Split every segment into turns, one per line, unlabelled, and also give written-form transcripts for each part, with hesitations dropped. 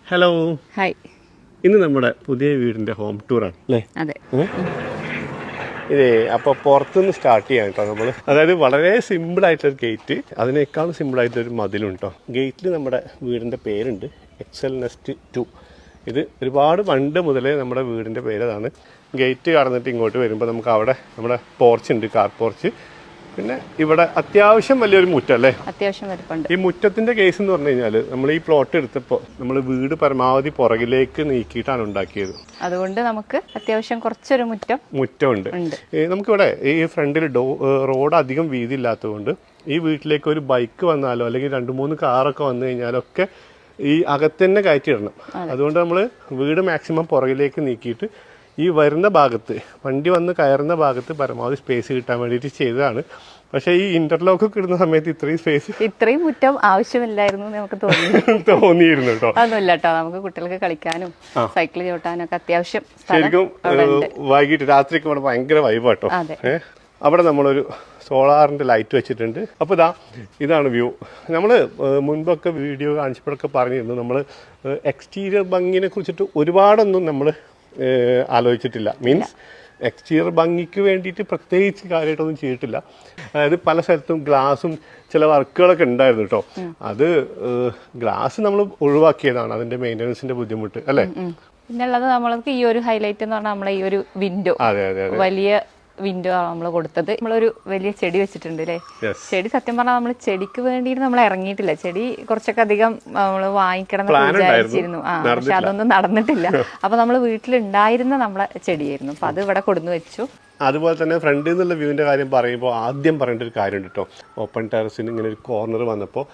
Hello
hi.
ഇന്ന് നമ്മുടെ പുതിയ വീടിൻ്റെ ഹോം ടൂറാണ് അല്ലേ?
അതെ.
ഇതേ അപ്പോൾ പുറത്തുനിന്ന് സ്റ്റാർട്ട് ചെയ്യാം കേട്ടോ നമ്മൾ. അതായത് വളരെ സിമ്പിളായിട്ടൊരു ഗേറ്റ്, അതിനേക്കാളും സിമ്പിളായിട്ടൊരു മതിലും കേട്ടോ. ഗേറ്റിൽ നമ്മുടെ വീടിൻ്റെ പേരുണ്ട്, എക്സൽ നെസ്റ്റ് 2. ഇത് ഒരുപാട് പണ്ട് മുതലേ നമ്മുടെ വീടിൻ്റെ പേരതാണ്. ഗേറ്റ് കടന്നിട്ട് ഇങ്ങോട്ട് വരുമ്പോൾ നമുക്ക് അവിടെ നമ്മുടെ പോർച്ച് ഉണ്ട്, കാർ പോർച്ച്. പിന്നെ ഇവിടെ അത്യാവശ്യം വലിയൊരു മുറ്റം അല്ലേ?
അത്യാവശ്യം വലിപ്പമുണ്ട്.
ഈ മുറ്റത്തിന്റെ കേസ് എന്ന് പറഞ്ഞു കഴിഞ്ഞാൽ നമ്മൾ ഈ പ്ലോട്ട് എടുത്തപ്പോൾ നമ്മൾ വീട് പരമാവധി പുറകിലേക്ക് നീക്കിയിട്ടാണ് ഉണ്ടാക്കിയത്.
അതുകൊണ്ട് നമുക്ക് അത്യാവശ്യം കുറച്ചൊരു
മുറ്റമുണ്ട്. നമുക്കിവിടെ ഈ ഫ്രണ്ടിൽ റോഡ് അധികം വീതി ഇല്ലാത്തതുകൊണ്ട് ഈ വീട്ടിലേക്ക് ഒരു ബൈക്ക് വന്നാലോ അല്ലെങ്കിൽ 2-3 കാറൊക്കെ വന്നു കഴിഞ്ഞാലൊക്കെ ഈ അകത്ത് തന്നെ കയറ്റിയിടണം. അതുകൊണ്ട് നമ്മൾ വീട് മാക്സിമം പുറകിലേക്ക് നീക്കിയിട്ട് ഈ വരുന്ന ഭാഗത്ത്, വണ്ടി വന്ന് കയറുന്ന ഭാഗത്ത് പരമാവധി സ്പേസ് കിട്ടാൻ വേണ്ടിയിട്ട് ചെയ്തതാണ്. പക്ഷേ ഈ ഇന്റർലോക്ക് ഇടുന്ന സമയത്ത് ഇത്രയും
മുറ്റം ആവശ്യമില്ലായിരുന്നു നമുക്ക്
തോന്നിയിരുന്നു കേട്ടോ.
അതൊന്നുമില്ല കേട്ടോ, നമുക്ക് കുട്ടികൾക്ക് കളിക്കാനും സൈക്കിൾ ചവിട്ടാനും ഒക്കെ അത്യാവശ്യം.
ശരിക്കും വൈകിട്ട് രാത്രിയൊക്കെ ഇവിടെ ഭയങ്കര വൈബാട്ടോ. അവിടെ നമ്മളൊരു സോളാറിന്റെ ലൈറ്റ് വെച്ചിട്ടുണ്ട്. അപ്പോൾ ഇതാണ് വ്യൂ. നമ്മൾ മുൻപൊക്കെ വീഡിയോ കാണിച്ചപ്പോഴൊക്കെ പറഞ്ഞിരുന്നു, നമ്മൾ എക്സ്റ്റീരിയർ ഭംഗിനെ കുറിച്ചിട്ട് ഒരുപാടൊന്നും നമ്മൾ ആലോചിച്ചിട്ടില്ല. മീൻസ് എക്സ്റ്റീരിയർ ഭംഗിക്ക് വേണ്ടിയിട്ട് പ്രത്യേകിച്ച് കാര്യമായിട്ടൊന്നും ചെയ്തിട്ടില്ല. അതായത് പല സ്ഥലത്തും ഗ്ലാസും ചില വർക്കുകളൊക്കെ ഉണ്ടായിരുന്നു കേട്ടോ. അത് ഗ്ലാസ് നമ്മൾ ഒഴിവാക്കിയതാണ്, അതിന്റെ മെയിൻ്റനൻസിന്റെ ബുദ്ധിമുട്ട് അല്ലേ.
പിന്നുള്ളത് നമ്മൾക്ക് ഈ ഒരു ഹൈലൈറ്റ് എന്ന് പറഞ്ഞാൽ നമ്മളെ ഈ ഒരു വിൻഡോ, വലിയ വിൻഡോ ആണ് നമ്മൾ കൊടുത്തത്. നമ്മളൊരു വലിയ ചെടി വെച്ചിട്ടുണ്ട് അല്ലേ. ചെടി സത്യം പറഞ്ഞാൽ നമ്മൾ ചെടിക്ക് വേണ്ടിയിട്ട് നമ്മൾ ഇറങ്ങിയിട്ടില്ല. ചെടി കുറച്ചൊക്കെ അധികം നമ്മൾ വാങ്ങിക്കണം എന്ന് വിചാരിച്ചിരുന്നു. പക്ഷെ അതൊന്നും നടന്നിട്ടില്ല. അപ്പൊ നമ്മൾ വീട്ടിലുണ്ടായിരുന്ന നമ്മളെ ചെടിയായിരുന്നു, അപ്പൊ അത് ഇവിടെ കൊടുന്നു വെച്ചു.
അതുപോലെ തന്നെ ഫ്രണ്ടിൽ നിന്നുള്ള വ്യൂവിന്റെ കാര്യം പറയുമ്പോൾ ആദ്യം പറയേണ്ട ഒരു കാര്യമുണ്ട് കേട്ടോ. ഓപ്പൺ ടെറസിന് ഇങ്ങനെ ഒരു കോർണർ വന്നപ്പോൾ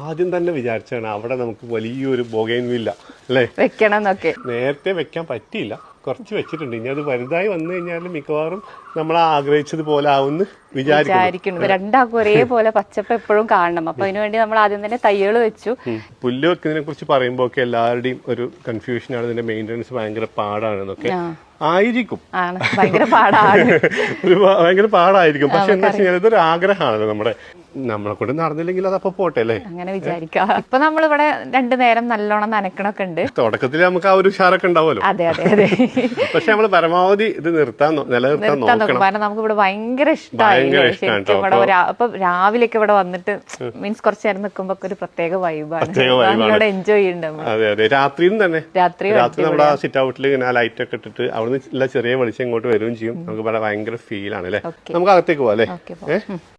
ആദ്യം തന്നെ വിചാരിച്ചാണ് അവിടെ നമുക്ക് വലിയൊരു ബൊഗൈൻവില്ല അല്ലേ
വെക്കണം എന്നൊക്കെ.
നേരത്തെ വെക്കാൻ പറ്റിയില്ല, കുറച്ച് വെച്ചിട്ടുണ്ട്. ഇനി അത് വലുതായി വന്നു കഴിഞ്ഞാൽ മിക്കവാറും നമ്മൾ ആഗ്രഹിച്ചത് പോലെ ആവുമെന്ന് വിചാരിക്കുന്നു.
രണ്ടാൾക്കും ഒരേപോലെ പച്ചപ്പ് എപ്പോഴും കാണണം. അപ്പൊ അതിനുവേണ്ടി നമ്മൾ ആദ്യം തന്നെ തൈകൾ വെച്ചു.
പുല്ല് വെക്കുന്നതിനെ കുറിച്ച് പറയുമ്പോൾ ഒക്കെ എല്ലാവരുടെയും ഒരു കൺഫ്യൂഷനാണ്, ഇതിന്റെ മെയിൻ്റനൻസ് ഭയങ്കര പാടാണെന്നൊക്കെ ആയിരിക്കും.
ഭയങ്കര പാടാണ്,
ഭയങ്കര പാടായിരിക്കും. പക്ഷെ എന്താ വെച്ചാൽ ഇതൊരു ആഗ്രഹമാണല്ലോ നമ്മളെ കൊണ്ട് നടന്നില്ലെങ്കിൽ അതപ്പോ പോട്ടെ അല്ലേ,
അങ്ങനെ വിചാരിക്കാം. ഇപ്പൊ നമ്മളിവിടെ 2 നേരം നല്ലോണം നനക്കണൊക്കെ ഉണ്ട്.
തുടക്കത്തിൽ നമുക്ക് ആ ഒരു ഉഷാറൊക്കെ ഉണ്ടാവുമല്ലോ.
അതെ അതെ അതെ.
പക്ഷെ നമ്മൾ പരമാവധി ഇത് നിലനിർത്താൻ നോക്കണം.
കാരണം നമുക്ക് ഇവിടെ ഭയങ്കര ഇഷ്ടമായി. അപ്പൊ രാവിലെയൊക്കെ ഇവിടെ വന്നിട്ട് മീൻസ് കുറച്ച് നേരം നിൽക്കുമ്പോ ഒരു പ്രത്യേക വൈബാണ്, എൻജോയ് ചെയ്യുന്നുണ്ട്.
അതെ അതെ. രാത്രിയും തന്നെ രാത്രി നമ്മുടെ ആ സിറ്റ് ഔട്ടിൽ ഇങ്ങനെ ലൈറ്റ് ഒക്കെ ഇട്ടിട്ട് അവിടുന്ന് ചെറിയ വെളിച്ചം ഇങ്ങോട്ട് വരികയും ചെയ്യും. നമുക്ക് ഭയങ്കര ഫീലാണ് അല്ലേ. നമുക്ക് അകത്തേക്ക് പോവാം അല്ലേ.